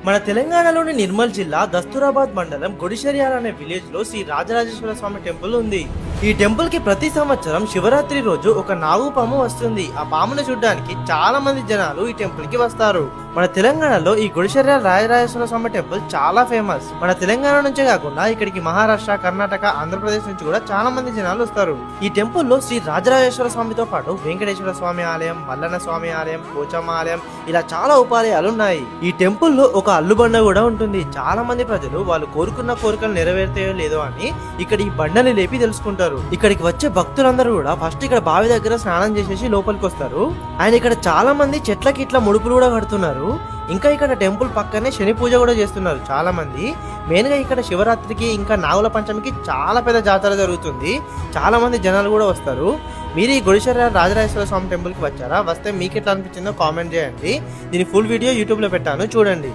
మన తెలంగాణలోని నిర్మల్ జిల్లా దస్తూరాబాద్ మండలం గుడిశర్యాల అనే విలేజ్ లో శ్రీ రాజరాజేశ్వర స్వామి టెంపుల్ ఉంది. ఈ టెంపుల్ కి ప్రతి సంవత్సరం శివరాత్రి రోజు ఒక నాగుపాము వస్తుంది. ఆ పామును చూడడానికి చాలా మంది జనాలు ఈ టెంపుల్ కి వస్తారు. మన తెలంగాణలో ఈ గుడిశర్యాల రాజరాజేశ్వర స్వామి టెంపుల్ చాలా ఫేమస్. మన తెలంగాణ నుంచే కాకుండా ఇక్కడికి మహారాష్ట్ర, కర్ణాటక, ఆంధ్రప్రదేశ్ నుంచి కూడా చాలా మంది జనాలు వస్తారు. ఈ టెంపుల్ లో శ్రీ రాజరాజేశ్వర స్వామితో పాటు వెంకటేశ్వర స్వామి ఆలయం, మల్లన్న స్వామి ఆలయం, పోచమ్మ ఆలయం ఇలా చాలా ఉపాలయాలు ఉన్నాయి. ఈ టెంపుల్ లో ఒక అల్లుబండ కూడా ఉంటుంది. చాలా మంది ప్రజలు వాళ్ళు కోరుకున్న కోరికలు నెరవేరుతాయో లేదో అని ఇక్కడ ఈ బండని లేపి తెలుసుకుంటారు. ఇక్కడికి వచ్చే భక్తులందరూ కూడా ఫస్ట్ ఇక్కడ బావి దగ్గర స్నానం చేసేసి లోపలికి వస్తారు. ఆయన ఇక్కడ చాలా మంది చెట్లకి ఇట్లా ముడుపులు కూడా కడుతున్నారు. ఇంకా ఇక్కడ టెంపుల్ పక్కనే శని పూజ కూడా చేస్తున్నారు చాలా మంది. మెయిన్ గా ఇక్కడ శివరాత్రికి ఇంకా నాగుల పంచమికి చాలా పెద్ద జాతర జరుగుతుంది. చాలా మంది జనాలు కూడా వస్తారు. మీరు ఈ గుడిశర్యాల రాజరాజేశ్వర స్వామి టెంపుల్ కి వచ్చారా? వస్తే మీకు ఎట్లా అనిపించిందో కామెంట్ చేయండి. దీని ఫుల్ వీడియో యూట్యూబ్ లో పెట్టాను, చూడండి.